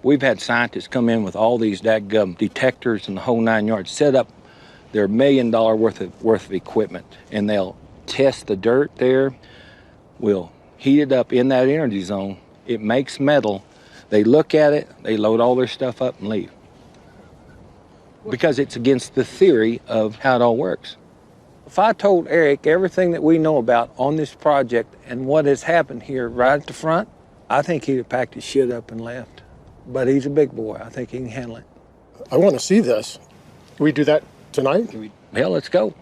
We've had scientists come in with all these dadgum detectors and the whole 9 yards, set up their $1 million worth of equipment, and they'll test the dirt there. We'll heat it up in that energy zone. It makes metal. They look at it, they load all their stuff up and leave. Because it's against the theory of how it all works. If I told Eric everything that we know about on this project and what has happened here right at the front, I think he'd have packed his shit up and left. But he's a big boy. I think he can handle it. I want to see this. Can we do that tonight? Hell, let's go.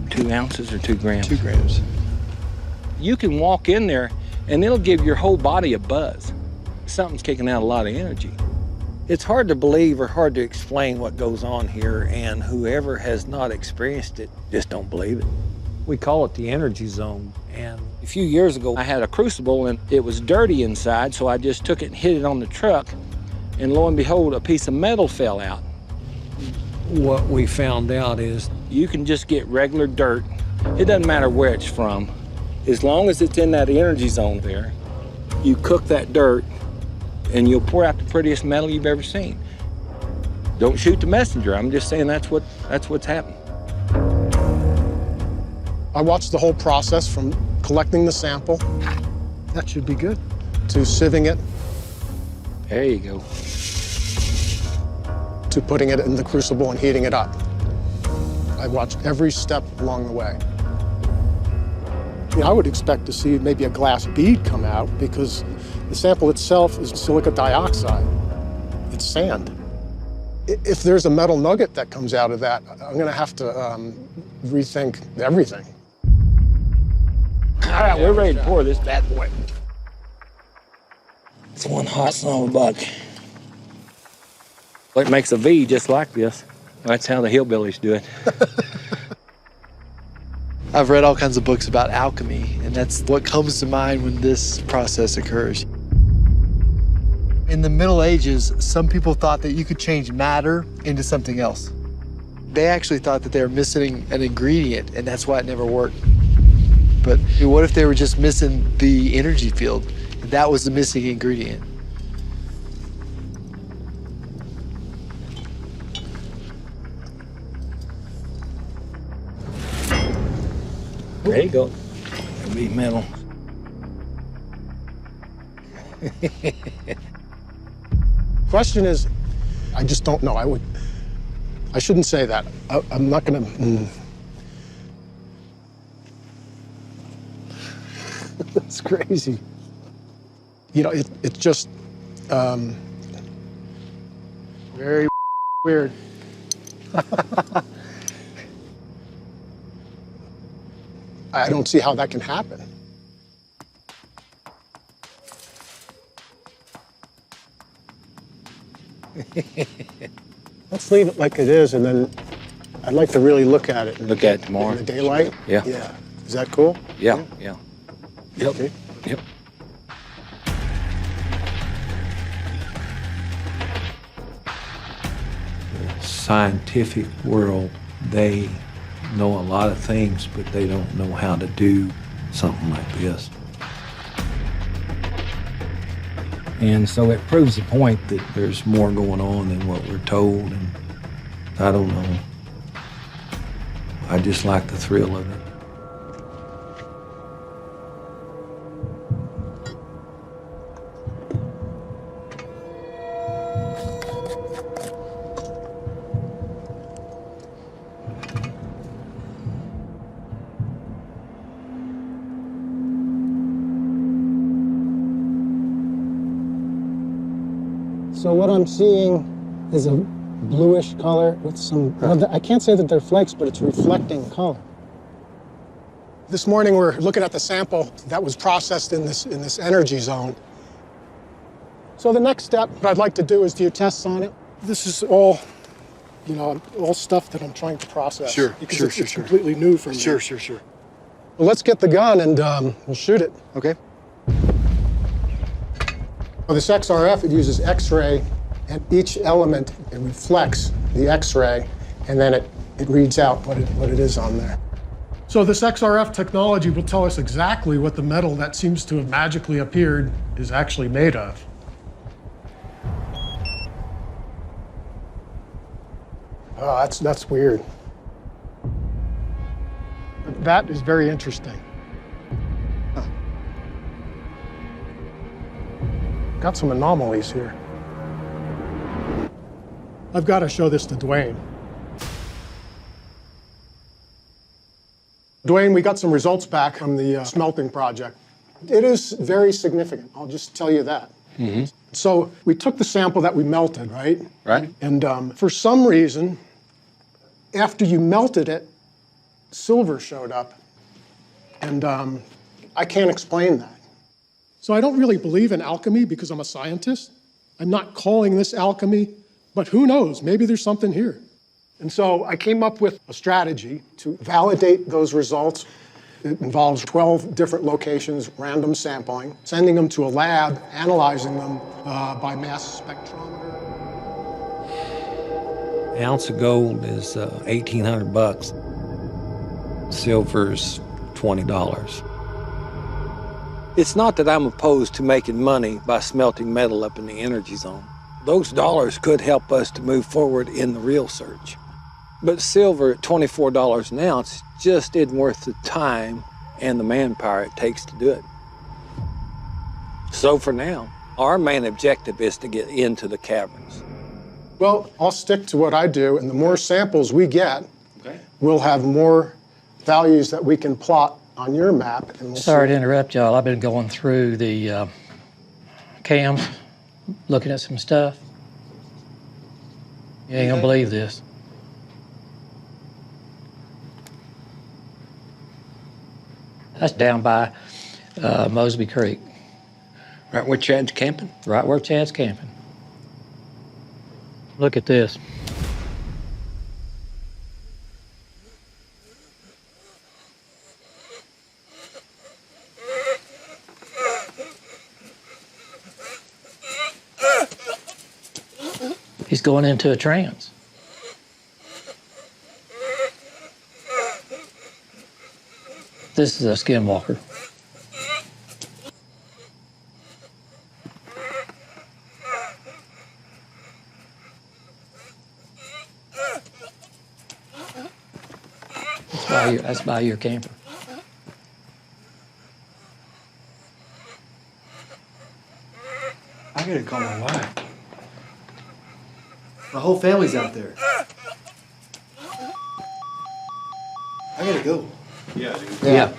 2 ounces or 2 grams? 2 grams. You can walk in there and it'll give your whole body a buzz. Something's kicking out a lot of energy. It's hard to believe or hard to explain what goes on here, and whoever has not experienced it just don't believe it. We call it the energy zone, and a few years ago I had a crucible and it was dirty inside, so I just took it and hit it on the truck, and lo and behold, a piece of metal fell out. What we found out is you can just get regular dirt. It doesn't matter where it's from. As long as it's in that energy zone there, you cook that dirt and you'll pour out the prettiest metal you've ever seen. Don't shoot the messenger. I'm just saying that's what's happened. I watched the whole process from collecting the sample. That should be good. To sieving it. There you go. To putting it in the crucible and heating it up. I watched every step along the way. I would expect to see maybe a glass bead come out because the sample itself is silica dioxide. It's sand. If there's a metal nugget that comes out of that, I'm going to have to rethink everything. All right, we're ready to pour this bad boy. It's one hot son of a buck. Well, it makes a V just like this. That's how the hillbillies do it. I've read all kinds of books about alchemy, and that's what comes to mind when this process occurs. In the Middle Ages, some people thought that you could change matter into something else. They actually thought that they were missing an ingredient, and that's why it never worked. But what if they were just missing the energy field? That was the missing ingredient. There you go. It'll be metal. Question is, I just don't know. I shouldn't say that. I'm not gonna. It's crazy. You know, it's just very weird. I don't see how that can happen. Let's leave it like it is, and then I'd like to really look at it. Look at it tomorrow. In the daylight? Yeah. Yeah. Is that cool? Yeah, yeah. Yep. Okay. Yep. The scientific world, they know a lot of things, but they don't know how to do something like this. And so it proves the point that there's more going on than what we're told, and I don't know. I just like the thrill of it. So what I'm seeing is a bluish color with some, well, I can't say that they're flakes, but it's reflecting color. This morning we're looking at the sample that was processed in this energy zone. So the next step I'd like to do is do tests on it. This is all, you know, all stuff that I'm trying to process. Sure, because it's completely new for me. Sure. Well, let's get the gun and we'll shoot it. Okay. Well, this XRF, it uses X-ray, and each element, it reflects the X-ray, and then it reads out what it is on there. So this XRF technology will tell us exactly what the metal that seems to have magically appeared is actually made of. Oh, that's weird. That is very interesting. Huh. Got some anomalies here. I've got to show this to Dwayne. Dwayne, we got some results back from the smelting project. It is very significant, I'll just tell you that. Mm-hmm. So we took the sample that we melted, right? Right. And for some reason, after you melted it, silver showed up. And I can't explain that. So I don't really believe in alchemy because I'm a scientist. I'm not calling this alchemy, but who knows, maybe there's something here. And so I came up with a strategy to validate those results. It involves 12 different locations, random sampling, sending them to a lab, analyzing them by mass spectrometer. An ounce of gold is $1,800. Silver's $20. It's not that I'm opposed to making money by smelting metal up in the energy zone. Those dollars could help us to move forward in the real search. But silver at $24 an ounce just isn't worth the time and the manpower it takes to do it. So for now, our main objective is to get into the caverns. Well, I'll stick to what I do, and the more samples we get, we'll have more values that we can plot on your map. And we'll Sorry see. to interrupt y'all. I've been going through the cams, looking at some stuff. You ain't gonna believe this. That's down by Mosby Creek, Right where Chad's camping? right where Chad's camping. Look at this. He's going into a trance. This is a Skinwalker. That's by your camper. I gotta call my wife. My whole family's out there. I gotta go. Yeah.